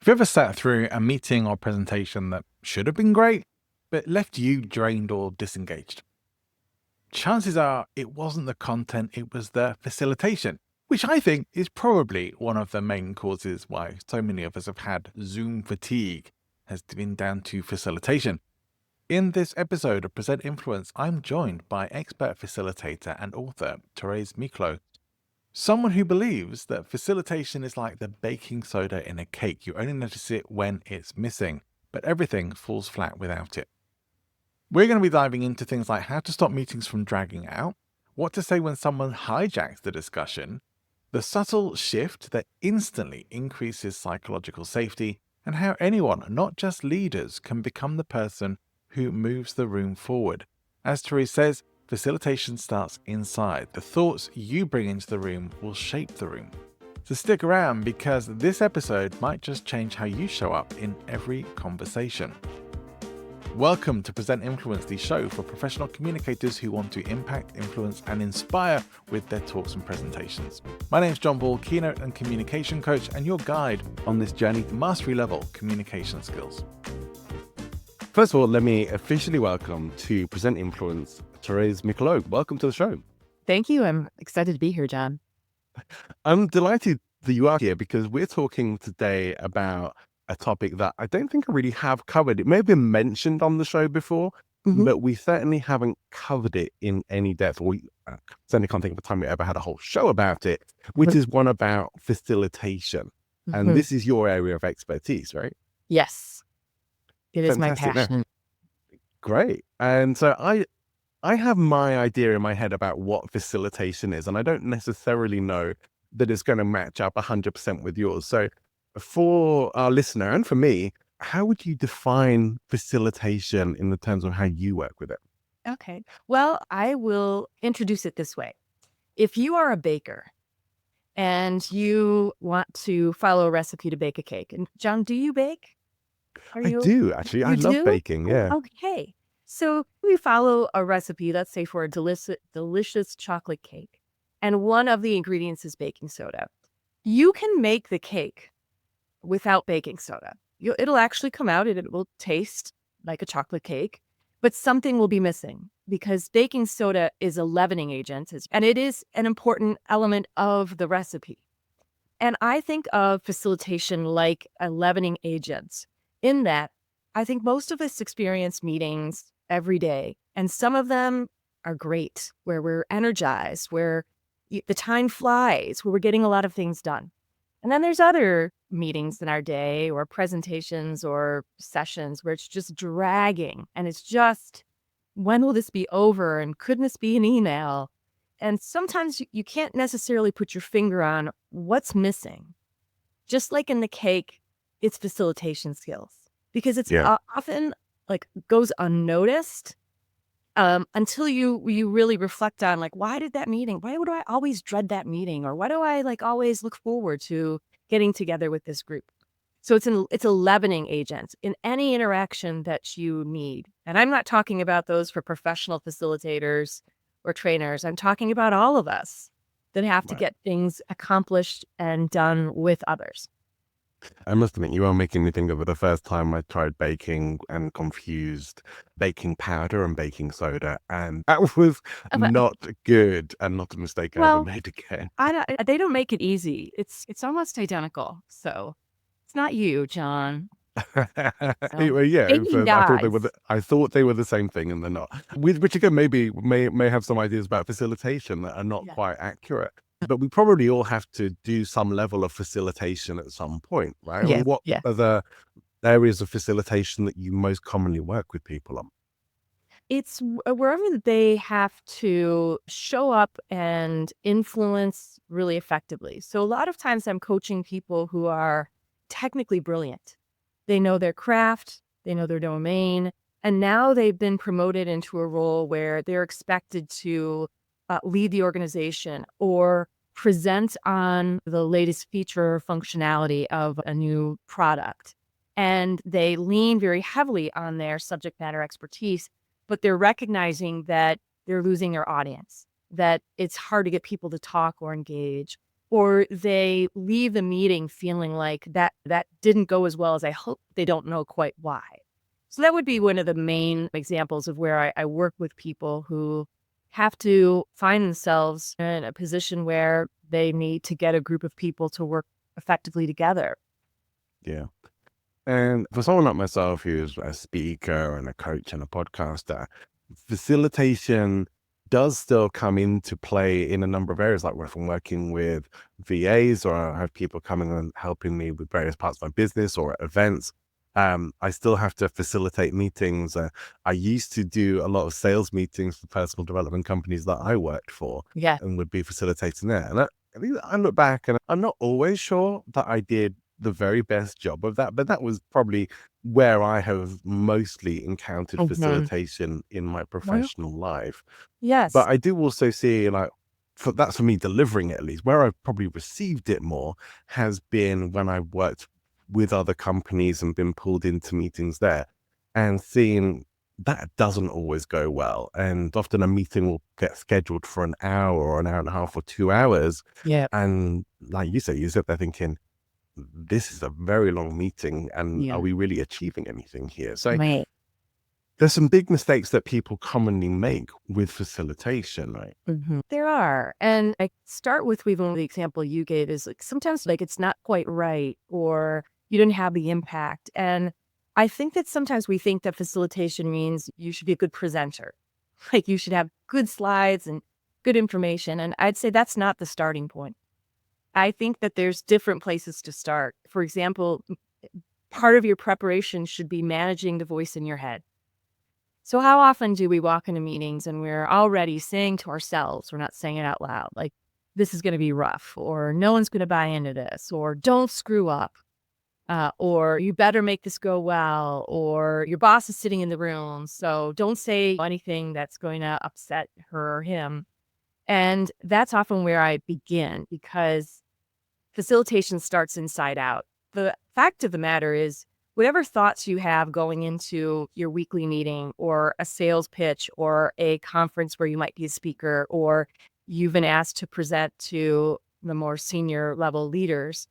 Have you ever sat through a meeting or presentation that should have been great, but left you drained or disengaged? Chances are it wasn't the content, it was the facilitation, which I think is probably one of the main causes why so many of us have had Zoom fatigue, has been down to facilitation. In this episode of Present Influence, I'm joined by expert facilitator and author Therese Miclot, someone who believes that facilitation is like the baking soda in a cake. You only notice it when it's missing, but everything falls flat without it. We're going to be diving into things like how to stop meetings from dragging out, what to say when someone hijacks the discussion, the subtle shift that instantly increases psychological safety, and how anyone, not just leaders, can become the person who moves the room forward. As Therese says, facilitation starts inside. The thoughts you bring into the room will shape the room. So stick around because this episode might just change how you show up in every conversation. Welcome to Present Influence, the show for professional communicators who want to impact, influence, and inspire with their talks and presentations. My name is John Ball, keynote and communication coach, and your guide on this journey to mastery level communication skills. First of all, let me officially welcome to Present Influence, Therese Miclot. Welcome to the show. Thank you. I'm excited to be here, John. I'm delighted that you are here because we're talking today about a topic that I don't think I really have covered. It may have been mentioned on the show before, but we certainly haven't covered it in any depth. We certainly can't think of a time we ever had a whole show about it, which is one about facilitation. And this is your area of expertise, right? Yes, it is my Fantastic. passion. Great. And so I have my idea in my head about what facilitation is, and I don't necessarily know that it's going to match up 100% with yours. So for our listener and for me, how would you define facilitation in the terms of how you work with it? Okay. Well, I will introduce it this way. If you are a baker and you want to follow a recipe to bake a cake, and John, do you bake? I do, actually. I love baking. Yeah. Okay. So we follow a recipe, let's say for a delicious chocolate cake, and one of the ingredients is baking soda. You can make the cake without baking soda. It'll actually come out and it will taste like a chocolate cake, but something will be missing because baking soda is a leavening agent and it is an important element of the recipe. And I think of facilitation like a leavening agent in that I think most of us experience meetings every day, and some of them are great, where we're energized, where the time flies, where we're getting a lot of things done. And then there's other meetings in our day or presentations or sessions where it's just dragging and it's just, when will this be over? And couldn't this be an email? And sometimes you can't necessarily put your finger on what's missing. Just like in the cake, it's facilitation skills because it's often like goes unnoticed until you really reflect on like, why would I always dread that meeting? Or why do I like always look forward to getting together with this group? So it's a leavening agent in any interaction that you need. And I'm not talking about those for professional facilitators or trainers. I'm talking about all of us that have to get things accomplished and done with others. I must admit, you are making me think of the first time I tried baking and confused baking powder and baking soda. And that was not good and not a mistake I ever made again. They don't make it easy. It's almost identical. So it's not you, John. I thought they were the same thing and they're not. Which again, maybe may have some ideas about facilitation that are not quite accurate. But we probably all have to do some level of facilitation at some point, right? Yes, What are the areas of facilitation that you most commonly work with people on? It's wherever they have to show up and influence really effectively. So a lot of times I'm coaching people who are technically brilliant. They know their craft, they know their domain, and now they've been promoted into a role where they're expected to lead the organization or present on the latest feature or functionality of a new product. And they lean very heavily on their subject matter expertise, but they're recognizing that they're losing their audience, that it's hard to get people to talk or engage, or they leave the meeting feeling like that didn't go as well as I hoped. They don't know quite why. So that would be one of the main examples of where I work with people who have to find themselves in a position where they need to get a group of people to work effectively together. Yeah. And for someone like myself who's a speaker and a coach and a podcaster, facilitation does still come into play in a number of areas. Like if I'm working with VAs or I have people coming and helping me with various parts of my business or at events, I still have to facilitate meetings. I used to do a lot of sales meetings for personal development companies that I worked for Yeah. and would be facilitating there. And I look back and I'm not always sure that I did the very best job of that, but that was probably where I have mostly encountered facilitation in my professional life. Yes. But I do also see, like, that's for me delivering it, at least. Where I've probably received it more has been when I worked with other companies and been pulled into meetings there and seeing that doesn't always go well. And often a meeting will get scheduled for an hour or an hour and a half or 2 hours. Yeah. And like you say, you sit there thinking, this is a very long meeting and Yeah. are we really achieving anything here? So Right. there's some big mistakes that people commonly make with facilitation, right? There are. And I start with even the example you gave is like sometimes like it's not quite right or you didn't have the impact. And I think that sometimes we think that facilitation means you should be a good presenter. Like you should have good slides and good information. And I'd say that's not the starting point. I think that there's different places to start. For example, part of your preparation should be managing the voice in your head. So how often do we walk into meetings and we're already saying to ourselves, we're not saying it out loud, like, this is going to be rough, or no one's going to buy into this, or don't screw up, or you better make this go well, or your boss is sitting in the room, so don't say anything that's going to upset her or him. And that's often where I begin because facilitation starts inside out. The fact of the matter is, whatever thoughts you have going into your weekly meeting or a sales pitch or a conference where you might be a speaker or you've been asked to present to the more senior level leaders,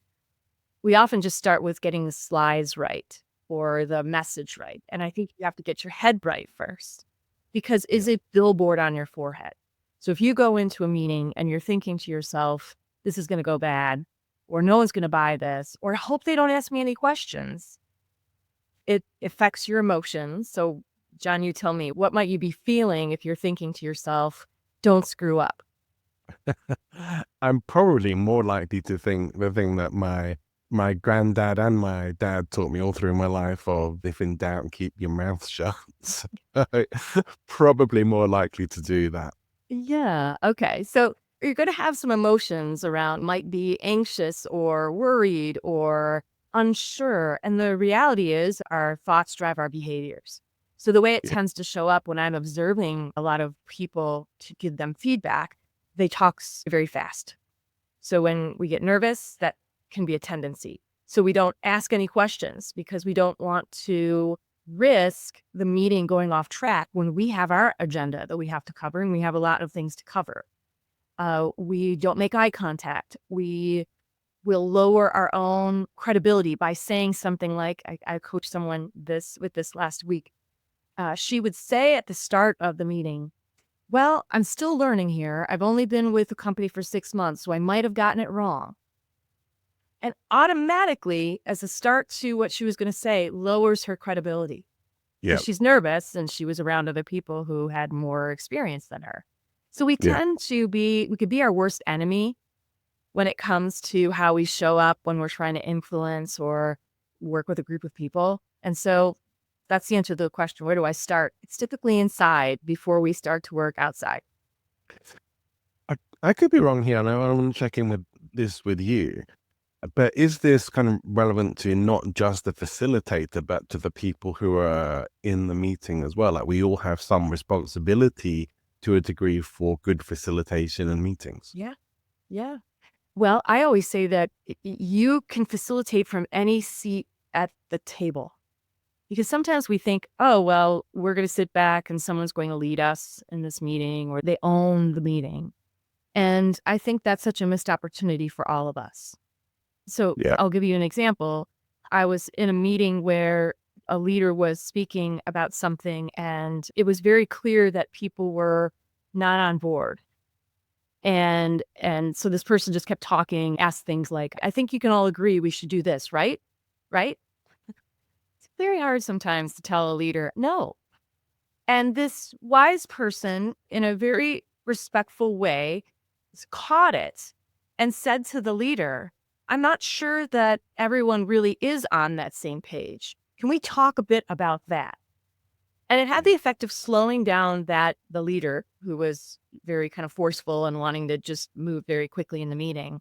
we often just start with getting the slides right or the message right. And I think you have to get your head right first because is a billboard on your forehead. So if you go into a meeting and you're thinking to yourself, this is going to go bad, or no one's going to buy this, or I hope they don't ask me any questions, it affects your emotions. So, John, you tell me, what might you be feeling if you're thinking to yourself, don't screw up? I'm probably more likely to think the thing that my granddad and my dad taught me all through my life of if in doubt, keep your mouth shut. So, probably more likely to do that. Yeah. Okay. So you're going to have some emotions around, might be anxious or worried or unsure. And the reality is, our thoughts drive our behaviors. So the way it Yeah. tends to show up when I'm observing a lot of people to give them feedback, they talk very fast. So when we get nervous, that can be a tendency. So we don't ask any questions because we don't want to risk the meeting going off track when we have our agenda that we have to cover and we have a lot of things to cover. We don't make eye contact. We will lower our own credibility by saying something like, I coached someone with this last week. She would say at the start of the meeting, well, I'm still learning here. I've only been with the company for 6 months, so I might have gotten it wrong. And automatically, as a start to what she was going to say, lowers her credibility. Yeah. Because she's nervous and she was around other people who had more experience than her. So we Yeah. tend to we could be our worst enemy when it comes to how we show up when we're trying to influence or work with a group of people. And so that's the answer to the question, where do I start? It's typically inside before we start to work outside. I could be wrong here, and I want to check in with you. But is this kind of relevant to not just the facilitator, but to the people who are in the meeting as well? Like we all have some responsibility to a degree for good facilitation and meetings. Yeah. Yeah. Well, I always say that you can facilitate from any seat at the table. Because sometimes we think, oh, well, we're going to sit back and someone's going to lead us in this meeting or they own the meeting. And I think that's such a missed opportunity for all of us. So Yeah. I'll give you an example. I was in a meeting where a leader was speaking about something, and it was very clear that people were not on board. And so this person just kept talking, asked things like, I think you can all agree we should do this, right? Right? It's very hard sometimes to tell a leader, no. And this wise person, in a very respectful way, caught it and said to the leader, I'm not sure that everyone really is on that same page. Can we talk a bit about that? And it had the effect of slowing down the leader, who was very kind of forceful and wanting to just move very quickly in the meeting,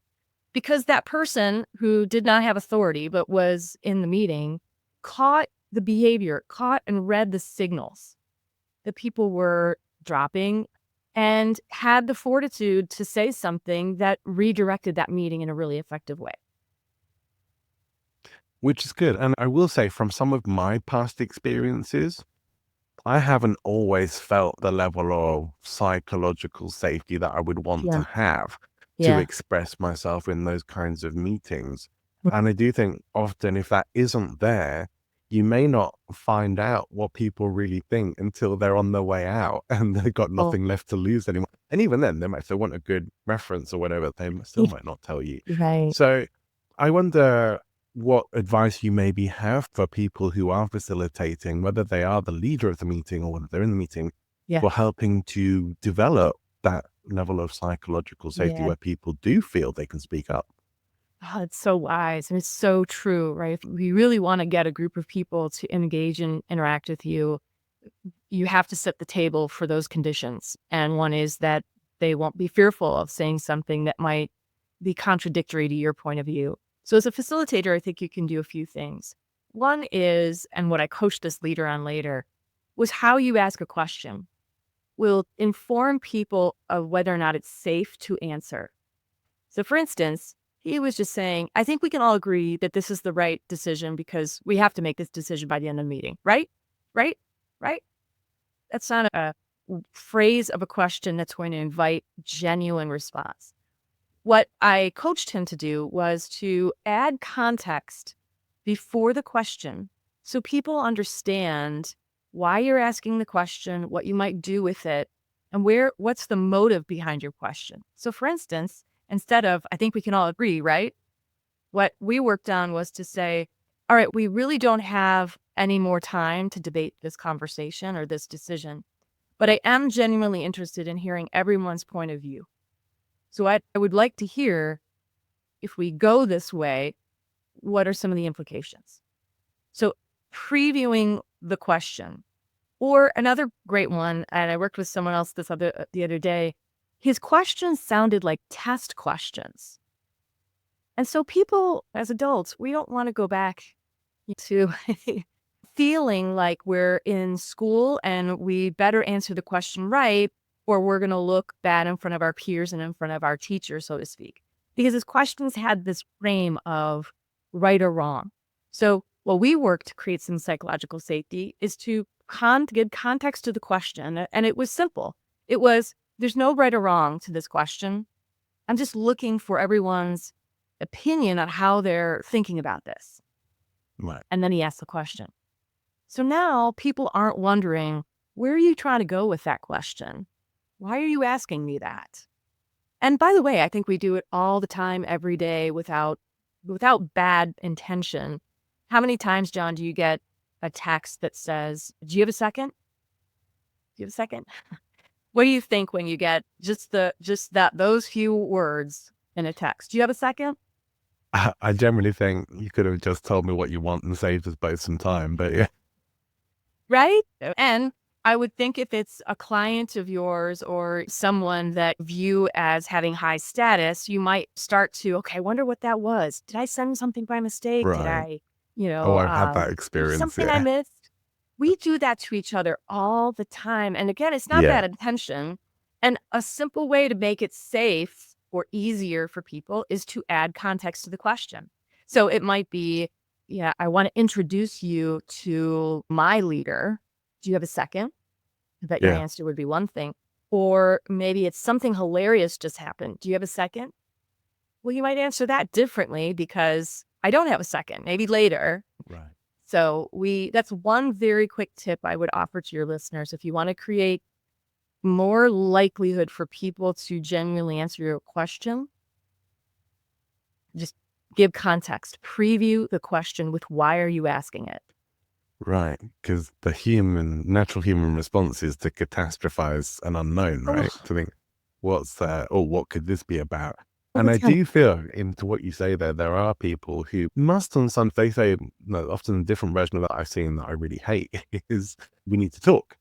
because that person who did not have authority but was in the meeting caught the behavior, caught and read the signals that people were dropping, and had the fortitude to say something that redirected that meeting in a really effective way. Which is good. And I will say, from some of my past experiences, I haven't always felt the level of psychological safety that I would want to Yeah. have to Yeah. express myself in those kinds of meetings. And I do think often, if that isn't there, you may not find out what people really think until they're on their way out and they've got Oh, nothing left to lose anymore. And even then, they might still want a good reference or whatever, they still might not tell you. right. So I wonder what advice you maybe have for people who are facilitating, whether they are the leader of the meeting or whether they're in the meeting, Yeah. for helping to develop that level of psychological safety Yeah. where people do feel they can speak up. Oh, it's so wise and it's so true, right? If we really want to get a group of people to engage and interact with you, you have to set the table for those conditions. And one is that they won't be fearful of saying something that might be contradictory to your point of view. So as a facilitator, I think you can do a few things. One is, and what I coached this leader on later, was how you ask a question will inform people of whether or not it's safe to answer. So for instance, he was just saying, I think we can all agree that this is the right decision because we have to make this decision by the end of the meeting, right? Right? Right? That's not a phrase of a question that's going to invite genuine response. What I coached him to do was to add context before the question so people understand why you're asking the question, what you might do with it, and what's the motive behind your question. So for instance, instead of, I think we can all agree, right? What we worked on was to say, all right, we really don't have any more time to debate this conversation or this decision, but I am genuinely interested in hearing everyone's point of view. So I would like to hear, if we go this way, what are some of the implications? So previewing the question. Or another great one, and I worked with someone else the other day, his questions sounded like test questions. And so people, as adults, we don't want to go back to feeling like we're in school and we better answer the question right, or we're going to look bad in front of our peers and in front of our teacher, so to speak. Because his questions had this frame of right or wrong. So what we work to create some psychological safety is to give context to the question. And it was simple. It was, there's no right or wrong to this question. I'm just looking for everyone's opinion on how they're thinking about this. Right. And then he asked the question. So now people aren't wondering, where are you trying to go with that question? Why are you asking me that? And by the way, I think we do it all the time, every day, without bad intention. How many times, John, do you get a text that says, do you have a second? Do you have a second? What do you think when you get those few words in a text? Do you have a second? I generally think you could have just told me what you want and saved us both some time, but yeah. Right? And I would think if it's a client of yours or someone that view as having high status, you might start to, okay, I wonder what that was. Did I send something by mistake? Did Right. I, Oh, I've had that there's experience. something I Yeah. missed? We do that to each other all the time. And again, it's not Yeah. bad intention. And a simple way to make it safe or easier for people is to add context to the question. So it might be, yeah, I want to introduce you to my leader. Do you have a second? I bet your Yeah. answer would be one thing. Or maybe it's something hilarious just happened. Do you have a second? Well, you might answer that differently because I don't have a second, maybe later. Right. So that's one very quick tip I would offer to your listeners. If you want to create more likelihood for people to genuinely answer your question, just give context. Preview the question with why are you asking it? Right. Because the natural human response is to catastrophize an unknown, right? To think, what's that? Or what could this be about? And I do feel into what you say there are people who must on some, they say, no, often a different version of that I've seen that I really hate is we need to talk.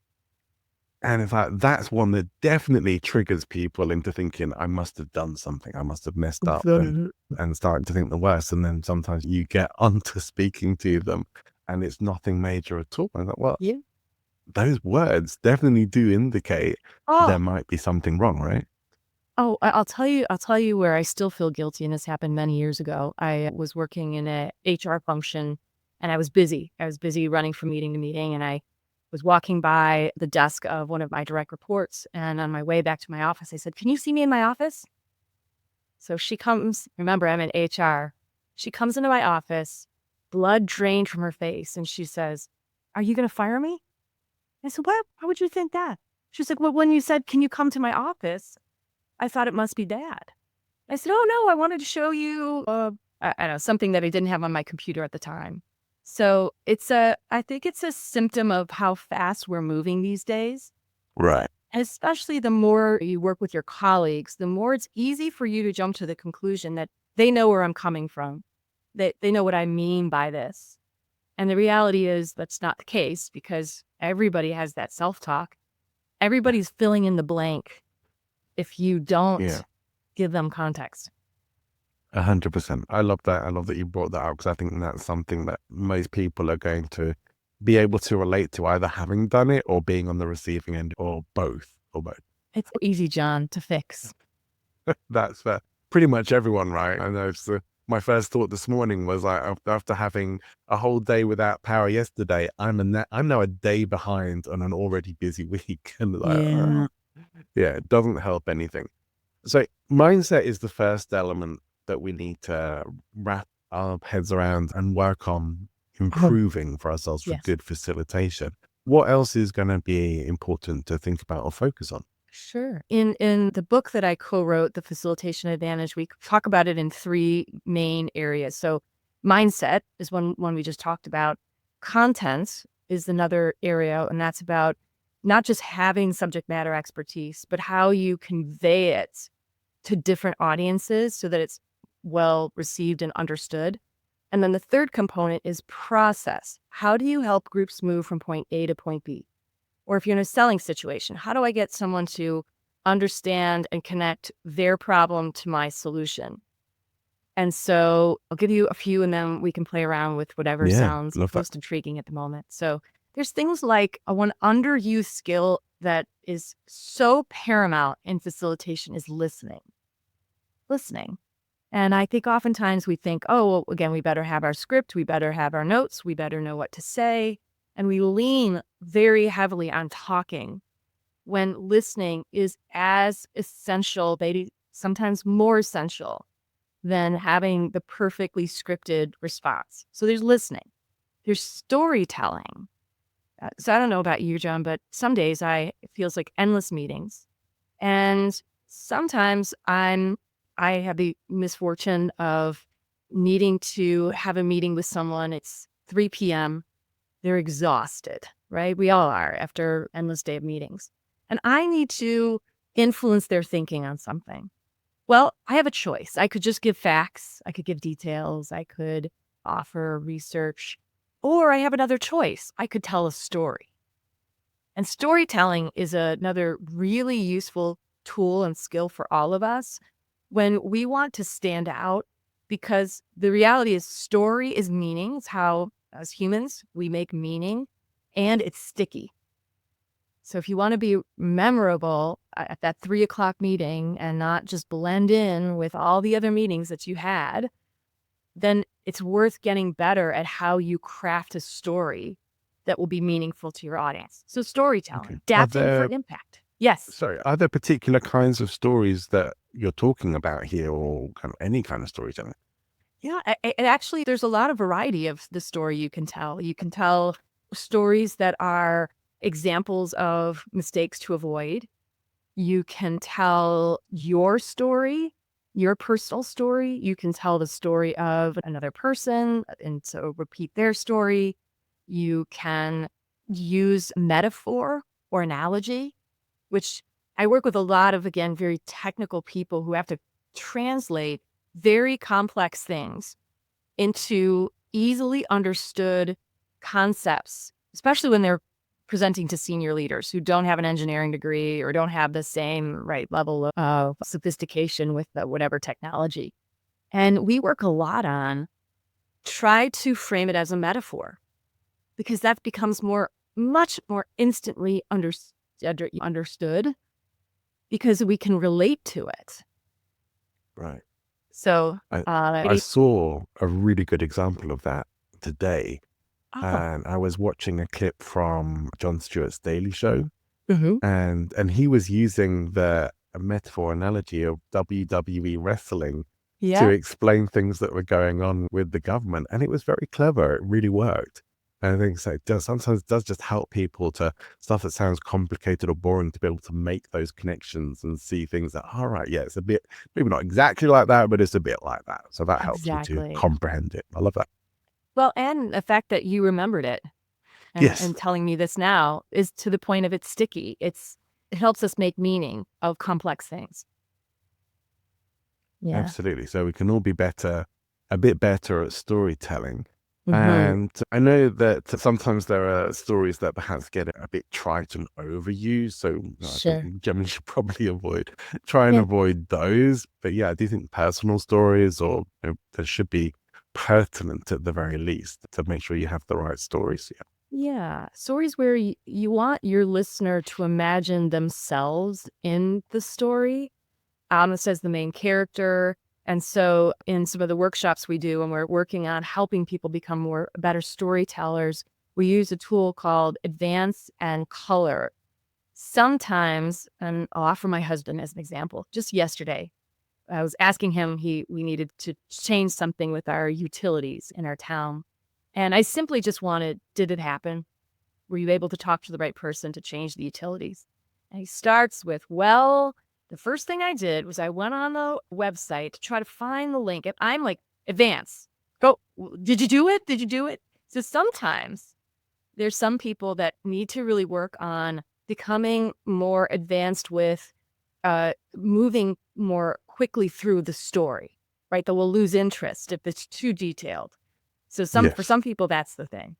And in fact, that's one that definitely triggers people into thinking, I must have done something. I must have messed up and starting to think the worst. And then sometimes you get onto speaking to them and it's nothing major at all. I'm like, well, Yeah. those words definitely do indicate there might be something wrong, right? Oh, I'll tell you where I still feel guilty, and this happened many years ago. I was working in a HR function, and I was busy. I was busy running from meeting to meeting, and I was walking by the desk of one of my direct reports, and on my way back to my office, I said, "Can you see me in my office?" So she comes, remember, I'm in HR. She comes into my office, blood drained from her face, and she says, "Are you going to fire me?" I said, "What? Why would you think that?" She's like, "Well, when you said, 'Can you come to my office?' I thought it must be Dad." I said, "Oh, no, I wanted to show you, I don't know, something that I didn't have on my computer at the time." So I think it's a symptom of how fast we're moving these days. Right. And especially the more you work with your colleagues, the more it's easy for you to jump to the conclusion that they know where I'm coming from, that they know what I mean by this. And the reality is that's not the case because everybody has that self-talk. Everybody's filling in the blank if you don't give them context. 100%. I love that. I love that you brought that out because I think that's something that most people are going to be able to relate to, either having done it or being on the receiving end, or both. It's easy, John, to fix. That's for pretty much everyone, right? I know my first thought this morning was like, after having a whole day without power yesterday, I'm now a day behind on an already busy week. And like, it doesn't help anything. So mindset is the first element that we need to wrap our heads around and work on improving for ourselves for good facilitation. What else is going to be important to think about or focus on? Sure. In the book that I co-wrote, The Facilitation Advantage, we talk about it in three main areas. So mindset is one we just talked about. Content is another area, and that's about not just having subject matter expertise, but how you convey it to different audiences so that it's well received and understood. And then the third component is process. How do you help groups move from point A to point B? Or if you're in a selling situation, how do I get someone to understand and connect their problem to my solution? And so I'll give you a few and then we can play around with whatever sounds most intriguing at the moment. So there's things like one underused skill that is so paramount in facilitation is listening. Listening. And I think oftentimes we think, oh, well, again, we better have our script, we better have our notes, we better know what to say. And we lean very heavily on talking when listening is as essential, maybe sometimes more essential than having the perfectly scripted response. So there's listening. There's storytelling. So I don't know about you, John, but some days it feels like endless meetings. And sometimes I have the misfortune of needing to have a meeting with someone. It's 3 p.m. They're exhausted, right? We all are after endless day of meetings. And I need to influence their thinking on something. Well, I have a choice. I could just give facts. I could give details. I could offer research. Or I have another choice. I could tell a story. And storytelling is another really useful tool and skill for all of us when we want to stand out, because the reality is story is meaning. It's how, as humans, we make meaning, and it's sticky. So if you want to be memorable at that 3 o'clock meeting and not just blend in with all the other meetings that you had, then it's worth getting better at how you craft a story that will be meaningful to your audience. So storytelling, adapting for impact. Yes. Sorry, are there particular kinds of stories that you're talking about here, or kind of any kind of storytelling? Yeah, actually, there's a lot of variety of the story you can tell. You can tell stories that are examples of mistakes to avoid. You can tell your story, your personal story. You can tell the story of another person, and so repeat their story. You can use metaphor or analogy, which I work with a lot of, again, very technical people who have to translate very complex things into easily understood concepts, especially when they're presenting to senior leaders who don't have an engineering degree or don't have the same level of sophistication with whatever technology. And we work a lot on try to frame it as a metaphor, because that becomes much more instantly understood because we can relate to it. Right. So, I saw a really good example of that today. oh, And I was watching a clip from Jon Stewart's Daily Show, mhm. and he was using the metaphor analogy of WWE wrestling to Yeah, explain things that were going on with the government, and it was very clever. It really worked. And I think so. Sometimes it does just help people to stuff that sounds complicated or boring to be able to make those connections and see things that, all right, yeah, it's a bit, maybe not exactly like that, but it's a bit like that. So that helps me to exactly. comprehend it. I love that. Well, and the fact that you remembered it Yes. and telling me this now is to the point of it's sticky. It helps us make meaning of complex things. Yeah. Absolutely. So we can all be a bit better at storytelling. Hmm. And I know that sometimes there are stories that perhaps get a bit trite and overused. So I think Sure. we generally should probably try and Yeah. avoid those. But yeah, I do think personal stories, or there should be pertinent at the very least to make sure you have the right stories. Yeah. Yeah. Stories where you want your listener to imagine themselves in the story, almost as the main character. And so in some of the workshops we do, when we're working on helping people become better storytellers, we use a tool called Advance and Color. Sometimes, and I'll offer my husband as an example, just yesterday, I was asking him, we needed to change something with our utilities in our town. And I simply just wanted, did it happen? Were you able to talk to the right person to change the utilities? And he starts with, well, the first thing I did was I went on the website to try to find the link. And I'm like, advance. Go. Did you do it? Did you do it? So sometimes there's some people that need to really work on becoming more advanced with moving more quickly through the story, right? That will lose interest if it's too detailed. So for Yes. some people, that's the thing.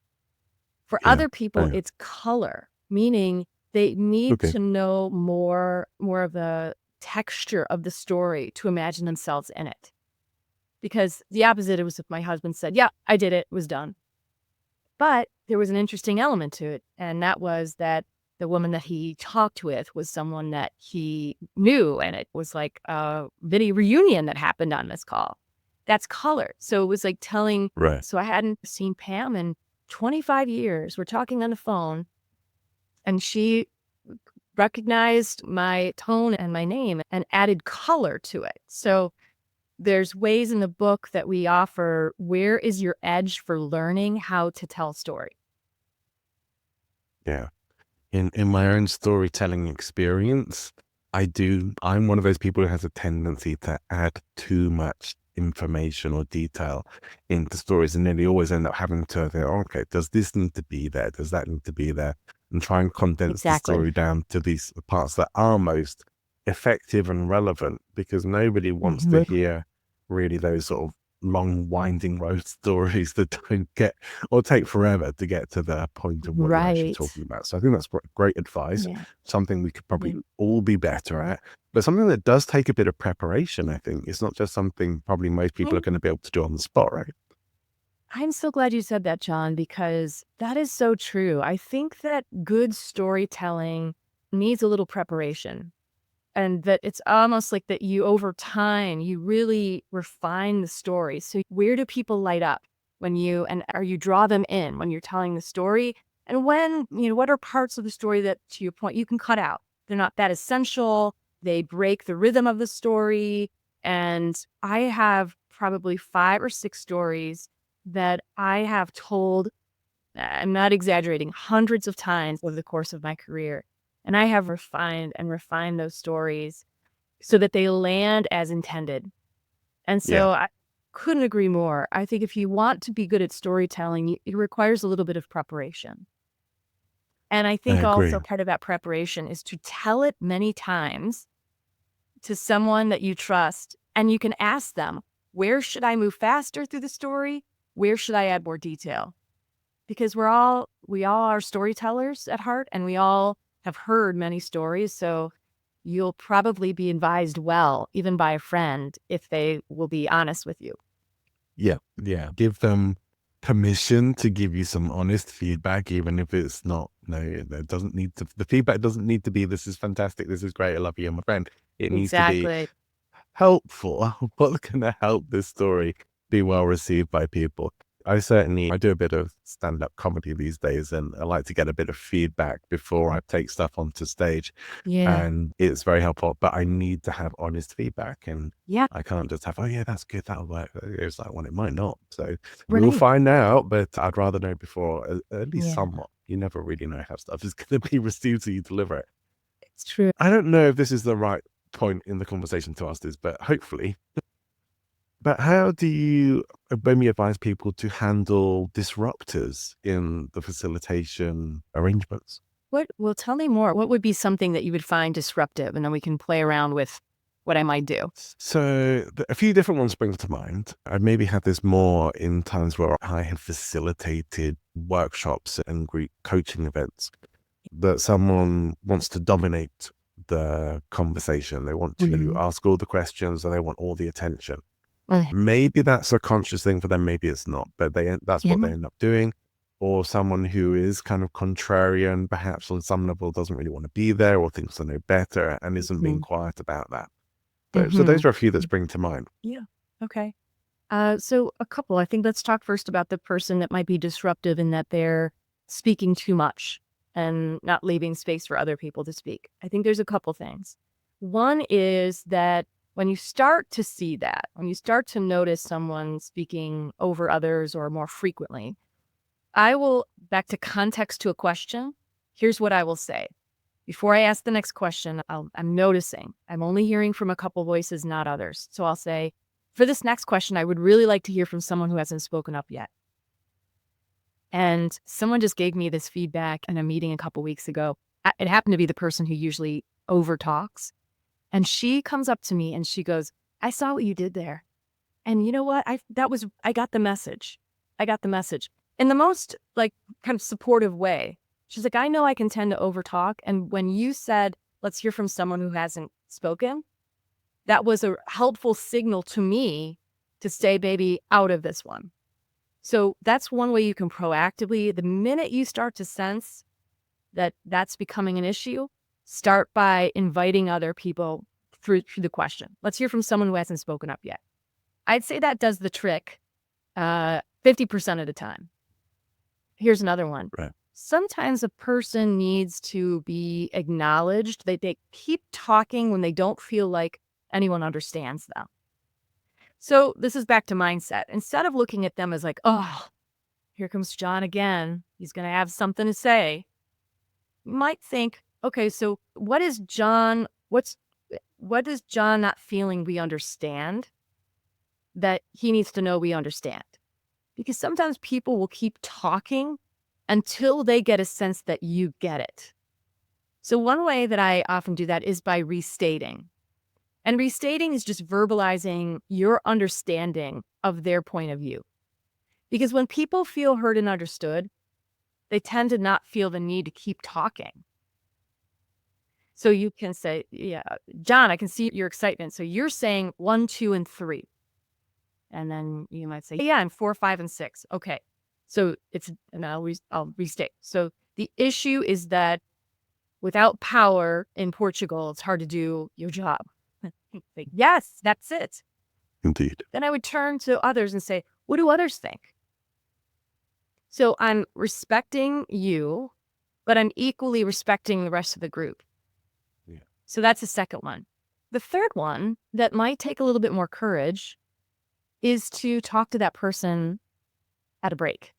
For Yeah. other people, Oh, it's color, meaning they need okay. to know more of the texture of the story to imagine themselves in it. Because the opposite, it was if my husband said, yeah, I did it, was done. But there was an interesting element to it, and that was that the woman that he talked with was someone that he knew, and it was like a mini reunion that happened on this call. That's color. So it was like telling, Right. so I hadn't seen Pam in 25 years. We're talking on the phone, and she recognized my tone and my name and added color to it. So there's ways in the book that we offer, where is your edge for learning how to tell story? Yeah. In my own storytelling experience, I'm one of those people who has a tendency to add too much information or detail into stories, and then you always end up having to think, okay, does this need to be there? Does that need to be there? And try and condense the Exactly. story down to these parts that are most effective and relevant, because nobody wants to Mhm. hear really those sort of long winding road stories that don't get or take forever to get to the point of what you're actually Right. talking about. So I think that's great advice, Yeah. something we could probably Yeah. all be better at, but something that does take a bit of preparation, I think. It's not just something probably most people are I'm going to be able to do on the spot, right? I'm so glad you said that, John, because that is so true. I think that good storytelling needs a little preparation. And that it's almost like that you, over time, you really refine the story. So where do people light up or you draw them in when you're telling the story? And what are parts of the story that, to your point, you can cut out they're not that essential. They break the rhythm of the story. And I have probably 5 or 6 stories that I have told, I'm not exaggerating, hundreds of times over the course of my career. And I have refined those stories so that they land as intended. And Yeah. so I couldn't agree more. I think if you want to be good at storytelling, it requires a little bit of preparation. And I I think agree. also part of that preparation is to tell it many times to someone that you trust. And you can ask them, where should I move faster through the story? Where should I add more detail? Because we all are storytellers at heart, and we all have heard many stories. So you'll probably be advised well, even by a friend, if they will be honest with you. Yeah. Yeah. Give them permission to give you some honest feedback, even if it's not, it doesn't need to, the feedback doesn't need to be, this is fantastic, this is great, I love you, you're my friend. It needs to be Exactly. helpful. What's going to help this story be well received by people? I do a bit of stand-up comedy these days, and I like to get a bit of feedback before I take stuff onto stage. Yeah. And it's very helpful, but I need to have honest feedback, and Yeah. I can't just have, oh yeah, that's good, that'll work. It's like, well, it might not. So we'll Right. find out, but I'd rather know before, at least Yeah. somewhat. You never really know how stuff is going to be received till you deliver it. It's true. I don't know if this is the right point in the conversation to ask this, but hopefully. But how do you maybe advise people to handle disruptors in the facilitation arrangements? Well, tell me more. What would be something that you would find disruptive? And then we can play around with what I might do. So a few different ones spring to mind. I maybe had this more in times where I have facilitated workshops and group coaching events, that someone wants to dominate the conversation. They want to ask all the questions and they want all the attention. Maybe that's a conscious thing for them, maybe it's not, but that's what they end up doing. Or someone who is kind of contrarian, perhaps on some level doesn't really want to be there, or thinks they know better and isn't being quiet about that. So those are a few that spring to mind. Yeah. Okay. So a couple. I think let's talk first about the person that might be disruptive in that they're speaking too much and not leaving space for other people to speak. I think there's a couple things. One is that when you start to see that, when you start to notice someone speaking over others or more frequently, I will, back to context to a question, here's what I will say. Before I ask the next question, I'm noticing. I'm only hearing from a couple voices, not others. So I'll say, for this next question, I would really like to hear from someone who hasn't spoken up yet. And someone just gave me this feedback in a meeting a couple weeks ago. It happened to be the person who usually over talks. And she comes up to me and she goes, I saw what you did there. And you know what? I got the message. I got the message in the most kind of supportive way. She's like, I know I can tend to overtalk. And when you said, let's hear from someone who hasn't spoken, that was a helpful signal to me to stay, baby, out of this one. So that's one way you can proactively, the minute you start to sense that that's becoming an issue, start by inviting other people through the question. Let's hear from someone who hasn't spoken up yet. I'd say that does the trick 50% of the time. Here's another one. Right. Sometimes a person needs to be acknowledged. They keep talking when they don't feel like anyone understands them. So this is back to mindset. Instead of looking at them as like, oh, here comes John again, he's going to have something to say, you might think, okay, so what is John not feeling we understand that he needs to know we understand? Because sometimes people will keep talking until they get a sense that you get it. So one way that I often do that is by restating. And restating is just verbalizing your understanding of their point of view. Because when people feel heard and understood, they tend to not feel the need to keep talking. So you can say, yeah, John, I can see your excitement. So you're saying 1, 2, and 3. And then you might say, yeah, and 4, 5, and 6. Okay. So and I'll restate. So the issue is that without power in Portugal, it's hard to do your job. Say, yes, that's it. Indeed. Then I would turn to others and say, what do others think? So I'm respecting you, but I'm equally respecting the rest of the group. So that's the second one. The third one that might take a little bit more courage is to talk to that person at a break.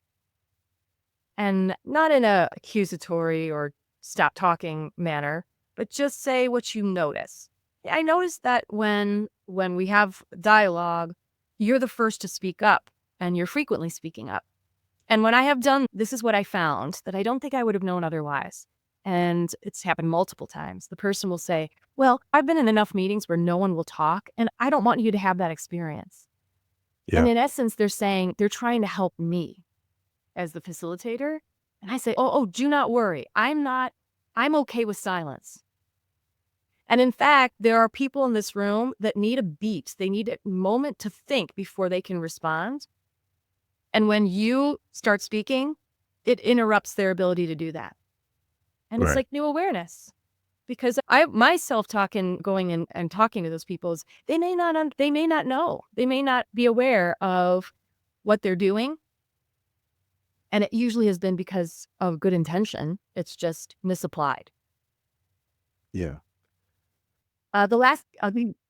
And not in a accusatory or stop talking manner, but just say what you notice. I noticed that when we have dialogue, you're the first to speak up, and you're frequently speaking up. And when I have done, this is what I found that I don't think I would have known otherwise. And it's happened multiple times. The person will say, well, I've been in enough meetings where no one will talk, and I don't want you to have that experience. Yeah. And in essence, they're saying they're trying to help me as the facilitator. And I say, oh, do not worry. I'm okay with silence. And in fact, there are people in this room that need a beat. They need a moment to think before they can respond. And when you start speaking, it interrupts their ability to do that. And it's Right. like new awareness. Because I myself going in and talking to those people, they may not know. They may not be aware of what they're doing. And it usually has been because of good intention. It's just misapplied. Yeah. The last,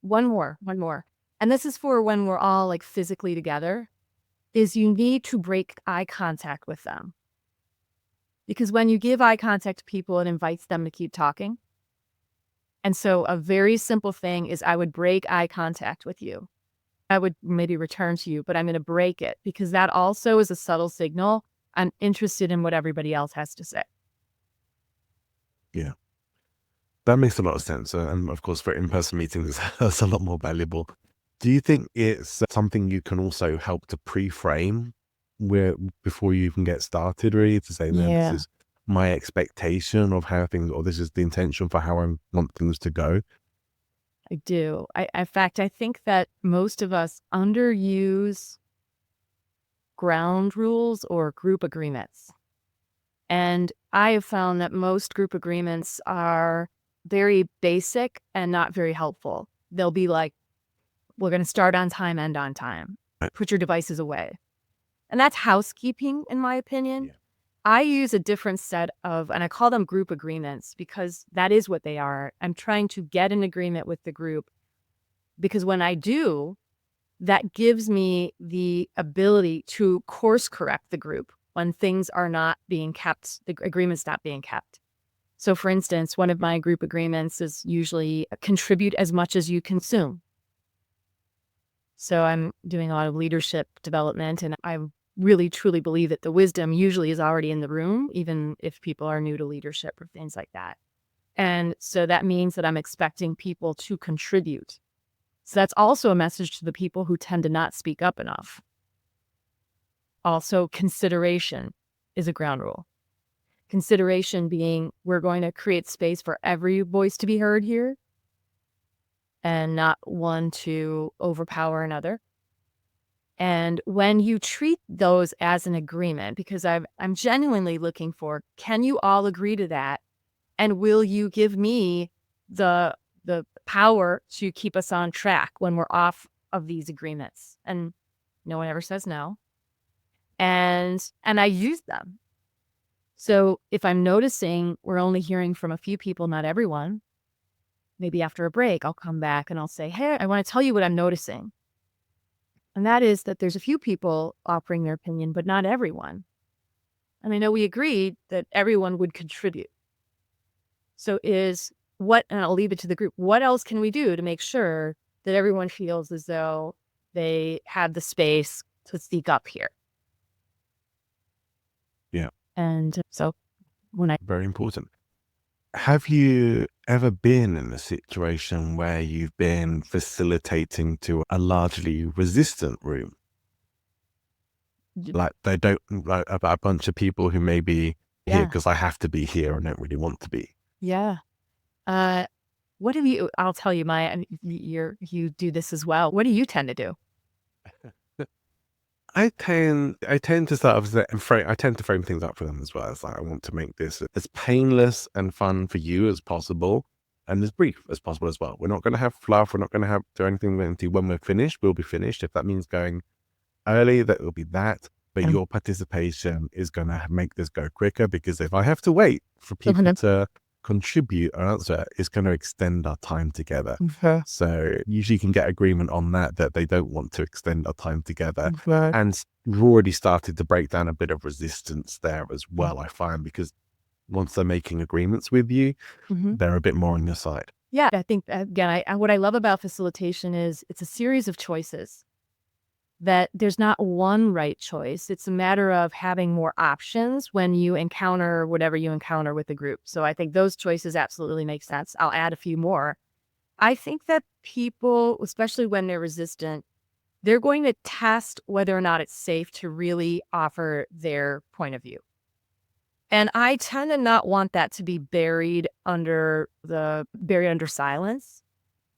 one more. And this is for when we're all like physically together, is you need to break eye contact with them. Because when you give eye contact to people, it invites them to keep talking. And so a very simple thing is I would break eye contact with you. I would maybe return to you, but I'm going to break it because that also is a subtle signal. I'm interested in what everybody else has to say. Yeah. That makes a lot of sense. And of course, for in-person meetings, that's a lot more valuable. Do you think it's something you can also help to pre-frame before you even get started, really, to say, no, Yeah. this is my expectation of how things, or this is the intention for how I want things to go? I do. In fact, I think that most of us underuse ground rules or group agreements. And I have found that most group agreements are very basic and not very helpful. They'll be like, we're going to start on time, end on time. Put your devices away. And that's housekeeping, in my opinion. Yeah. I use a different set of, and I call them group agreements because that is what they are. I'm trying to get an agreement with the group because when I do, that gives me the ability to course correct the group when things are not being kept, the agreement's not being kept. So for instance, one of my group agreements is usually contribute as much as you consume. So I'm doing a lot of leadership development, and I really truly believe that the wisdom usually is already in the room, even if people are new to leadership or things like that. And so that means that I'm expecting people to contribute. So that's also a message to the people who tend to not speak up enough. Also, consideration is a ground rule. Consideration being we're going to create space for every voice to be heard here and not one to overpower another. And when you treat those as an agreement, because I'm genuinely looking for, can you all agree to that? And will you give me the power to keep us on track when we're off of these agreements? And no one ever says no. And I use them. So if I'm noticing we're only hearing from a few people, not everyone, maybe after a break, I'll come back and I'll say, hey, I want to tell you what I'm noticing. And that is that there's a few people offering their opinion, but not everyone. And I know we agreed that everyone would contribute. So and I'll leave it to the group, what else can we do to make sure that everyone feels as though they have the space to speak up here? Yeah. And so Very important. Have you ever been in a situation where you've been facilitating to a largely resistant room? Like they don't, like a bunch of people who may be here Yeah. because I have to be here and don't really want to be. Yeah. What do you, I'll tell you, Maya, you do this as well. What do you tend to do? I tend to start off I tend to frame things up for them as well. It's like, I want to make this as painless and fun for you as possible and as brief as possible as well. We're not going to have fluff. We're not going to do anything empty. When we're finished, we'll be finished. If that means going early, that will be that. But your participation is going to make this go quicker, because if I have to wait for people to contribute or answer is going to extend our time together. Mhm. So usually you can get agreement on that they don't want to extend our time together. Right. And you've already started to break down a bit of resistance there as well, I find, because once they're making agreements with you, Mhm. they're a bit more on your side. Yeah, I think, again, what I love about facilitation is it's a series of choices, that there's not one right choice. It's a matter of having more options when you encounter whatever you encounter with the group. So I think those choices absolutely make sense. I'll add a few more. I think that people, especially when they're resistant, they're going to test whether or not it's safe to really offer their point of view. And I tend to not want that to be buried under silence.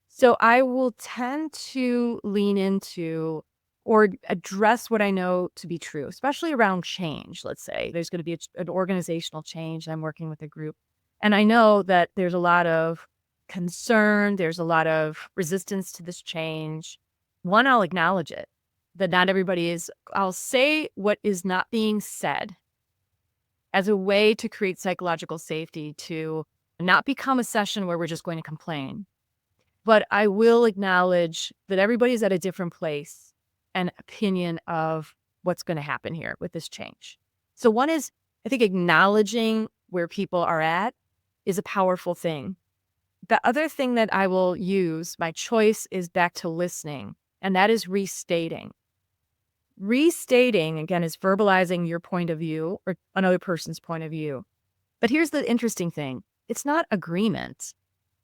So I will tend to lean into or address what I know to be true, especially around change. Let's say there's going to be an organizational change. I'm working with a group, and I know that there's a lot of concern. There's a lot of resistance to this change. One, I'll acknowledge it, that not everybody is. I'll say what is not being said as a way to create psychological safety, to not become a session where we're just going to complain. But I will acknowledge that everybody's at a different place and opinion of what's going to happen here with this change. So one is, I think, acknowledging where people are at is a powerful thing. The other thing that I will use, my choice, is back to listening, and that is restating. Restating, again, is verbalizing your point of view or another person's point of view. But here's the interesting thing. It's not agreement.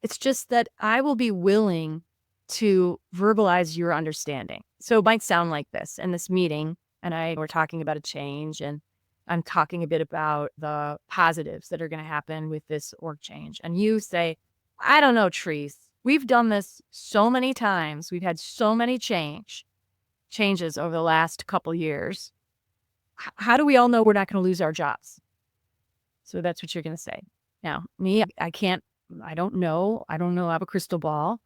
It's just that I will be willing to verbalize your understanding. So it might sound like this in this meeting, and we're talking about a change, and I'm talking a bit about the positives that are going to happen with this org change. And you say, I don't know, Therese, we've done this so many times. We've had so many changes over the last couple years. How do we all know we're not going to lose our jobs? So that's what you're going to say. Now, me, I don't know. I have a crystal ball.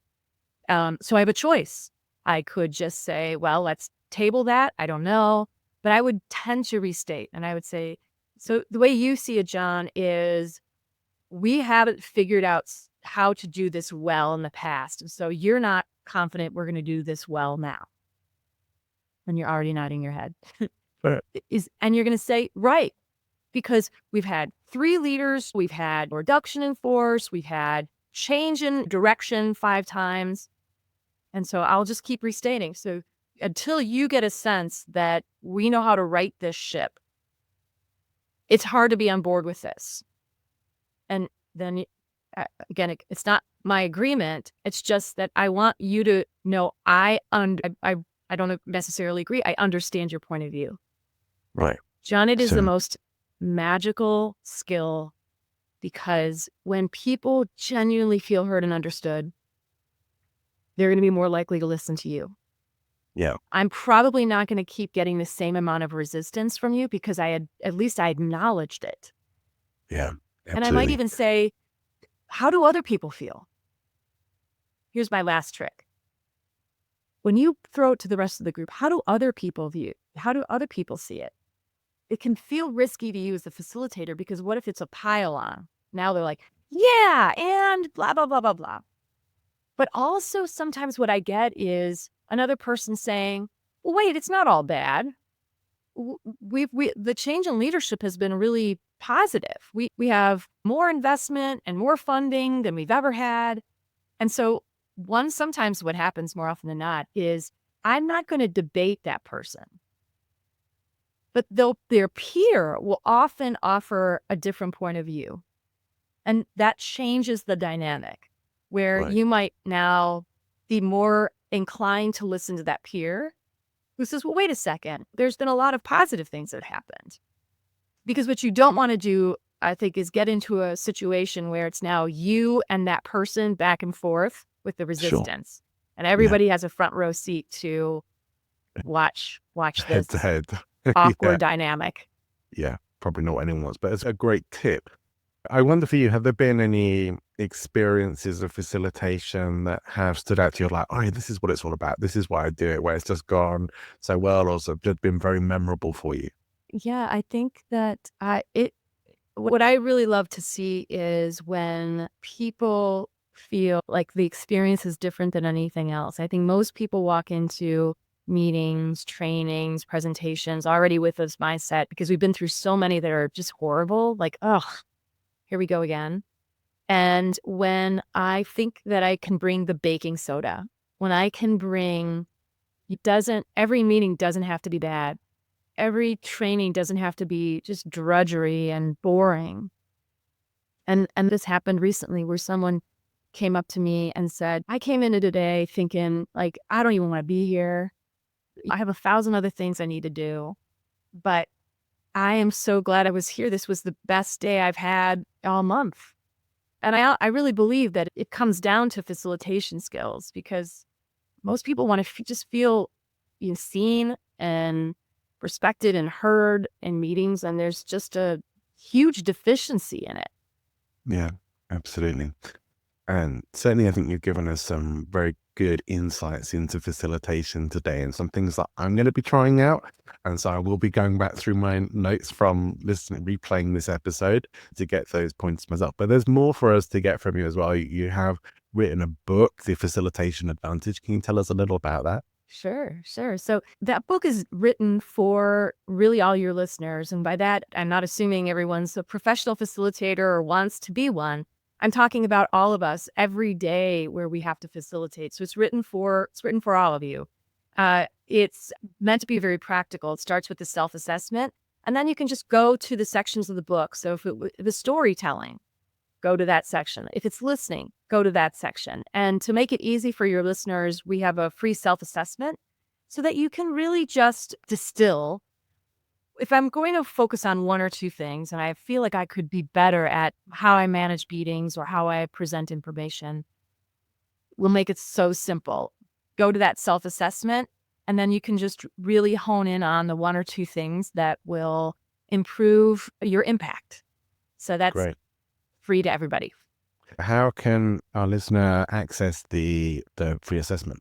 So I have a choice. I could just say, well, let's table that. I don't know. But I would tend to restate. And I would say, so the way you see it, John, is we haven't figured out how to do this well in the past. And so you're not confident we're going to do this well now. And you're already nodding your head. And you're going to say, right. Because we've had 3 leaders, we've had reduction in force, we've had change in direction 5 times. And so I'll just keep restating. So until you get a sense that we know how to right this ship, it's hard to be on board with this. And then, again, it's not my agreement. It's just that I want you to know I don't necessarily agree. I understand your point of view. Right. John, it is the most magical skill, because when people genuinely feel heard and understood, they're going to be more likely to listen to you. Yeah. I'm probably not going to keep getting the same amount of resistance from you because at least I acknowledged it. Yeah. Absolutely. And I might even say, how do other people feel? Here's my last trick. When you throw it to the rest of the group, how do other people view it? How do other people see it? It can feel risky to you as a facilitator, because what if it's a pile on? Now they're like, yeah, and blah, blah, blah, blah, blah. But also sometimes what I get is another person saying, well, wait, it's not all bad. The change in leadership has been really positive. We have more investment and more funding than we've ever had. And so sometimes what happens more often than not is I'm not going to debate that person. But their peer will often offer a different point of view. And that changes the dynamic, where you might now be more inclined to listen to that peer who says, well, wait a second, there's been a lot of positive things that happened. Because what you don't want to do, I think, is get into a situation where it's now you and that person back and forth with the resistance. Sure. And everybody has a front row seat to watch this. Head to head. Awkward dynamic. Yeah, probably not what anyone wants, but it's a great tip. I wonder for you, have there been any experiences of facilitation that have stood out to you like, oh, this is what it's all about, this is why I do it, where it's just gone so well, or just been very memorable for you? Yeah, I think that What I really love to see is when people feel like the experience is different than anything else. I think most people walk into meetings, trainings, presentations already with this mindset because we've been through so many that are just horrible. Like, oh, here we go again. And when I think that I can bring the baking soda, when I can bring, every meeting doesn't have to be bad. Every training doesn't have to be just drudgery and boring. And this happened recently where someone came up to me and said, I came into today thinking like, I don't even want to be here. I have 1,000 other things I need to do, but I am so glad I was here. This was the best day I've had all month. And I really believe that it comes down to facilitation skills because most people want to just feel seen and respected and heard in meetings. And there's just a huge deficiency in it. Yeah, absolutely. And certainly, I think you've given us some very good insights into facilitation today and some things that I'm going to be trying out. And so I will be going back through my notes from replaying this episode to get those points myself. But there's more for us to get from you as well. You have written a book, The Facilitation Advantage. Can you tell us a little about that? Sure. So that book is written for really all your listeners. And by that, I'm not assuming everyone's a professional facilitator or wants to be one. I'm talking about all of us every day where we have to facilitate. So it's written for all of you. It's meant to be very practical. It starts with the self-assessment, and then you can just go to the sections of the book. So if the storytelling, go to that section. If it's listening, go to that section. And to make it easy for your listeners, we have a free self-assessment so that you can really just distill. If I'm going to focus on one or two things and I feel like I could be better at how I manage meetings or how I present information, we'll make it so simple. Go to that self-assessment, and then you can just really hone in on the one or two things that will improve your impact. So that's Great. free to everybody. How can our listener access the free assessment?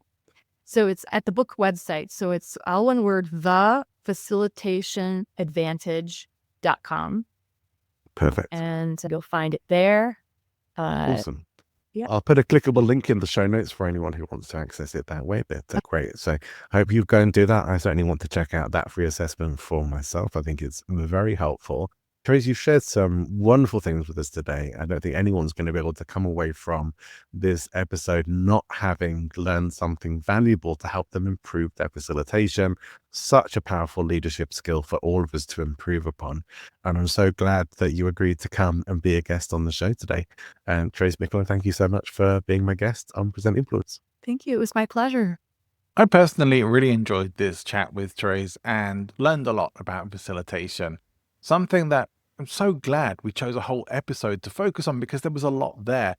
So it's at the book website. So it's all one word, thefacilitationadvantage.com. Perfect. And you'll find it there. Awesome. Yeah. I'll put a clickable link in the show notes for anyone who wants to access it that way. But great. So I hope you go and do that. I certainly want to check out that free assessment for myself. I think it's very helpful. Therese, you've shared some wonderful things with us today. I don't think anyone's going to be able to come away from this episode not having learned something valuable to help them improve their facilitation. Such a powerful leadership skill for all of us to improve upon. And I'm so glad that you agreed to come and be a guest on the show today. And Therese Miclot, thank you so much for being my guest on Present Influence. Thank you. It was my pleasure. I personally really enjoyed this chat with Therese and learned a lot about facilitation. Something that I'm so glad we chose a whole episode to focus on because there was a lot there.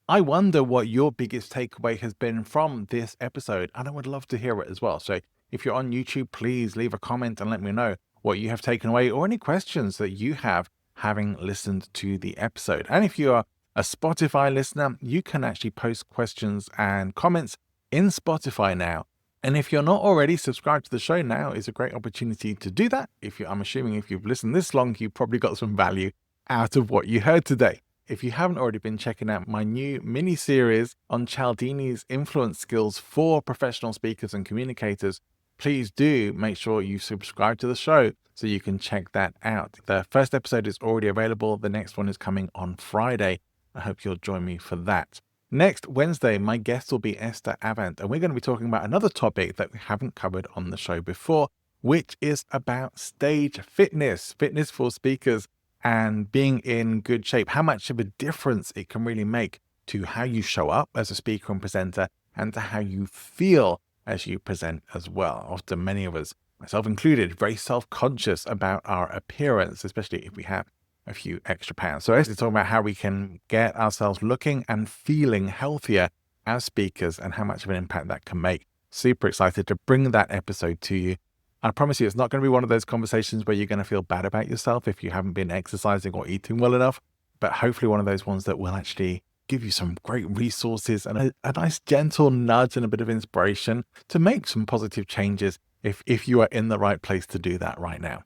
I wonder what your biggest takeaway has been from this episode, and I would love to hear it as well. So if you're on YouTube, please leave a comment and let me know what you have taken away or any questions that you have having listened to the episode. And if you are a Spotify listener, you can actually post questions and comments in Spotify now. And if you're not already subscribed to the show, now is a great opportunity to do that. I'm assuming if you've listened this long, you've probably got some value out of what you heard today. If you haven't already been checking out my new mini-series on Cialdini's influence skills for professional speakers and communicators, please do make sure you subscribe to the show so you can check that out. The first episode is already available. The next one is coming on Friday. I hope you'll join me for that. Next Wednesday, my guest will be Esther Avant, and we're going to be talking about another topic that we haven't covered on the show before, which is about stage fitness for speakers and being in good shape, how much of a difference it can really make to how you show up as a speaker and presenter and to how you feel as you present as well. Often many of us, myself included, very self-conscious about our appearance, especially if we have a few extra pounds. So Esther's talking about how we can get ourselves looking and feeling healthier as speakers and how much of an impact that can make. Super excited to bring that episode to you. I promise you, it's not going to be one of those conversations where you're going to feel bad about yourself if you haven't been exercising or eating well enough, but hopefully one of those ones that will actually give you some great resources and a nice gentle nudge and a bit of inspiration to make some positive changes if you are in the right place to do that right now.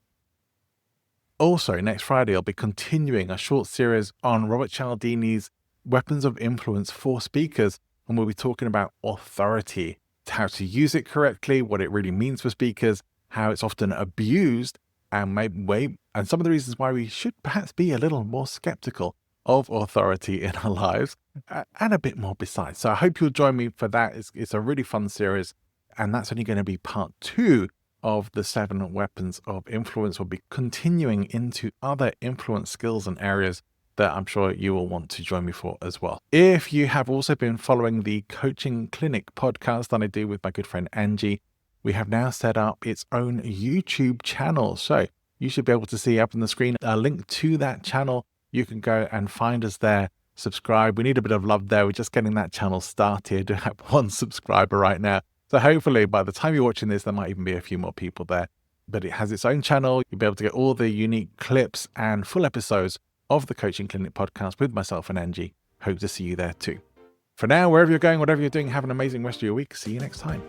Also, next Friday, I'll be continuing a short series on Robert Cialdini's Weapons of Influence for Speakers, and we'll be talking about authority, how to use it correctly, what it really means for speakers, how it's often abused, and some of the reasons why we should perhaps be a little more skeptical of authority in our lives, and a bit more besides. So I hope you'll join me for that. It's a really fun series, and that's only going to be part 2 of the 7 weapons of influence. We'll be continuing into other influence skills and areas that I'm sure you will want to join me for as well. If you have also been following the Coaching Clinic podcast that I do with my good friend Angie, we have now set up its own YouTube channel. So you should be able to see up on the screen a link to that channel. You can go and find us there, subscribe. We need a bit of love there. We're just getting that channel started. We have 1 subscriber right now. So hopefully by the time you're watching this, there might even be a few more people there. But it has its own channel. You'll be able to get all the unique clips and full episodes of the Coaching Clinic podcast with myself and Angie. Hope to see you there too. For now, wherever you're going, whatever you're doing, have an amazing rest of your week. See you next time.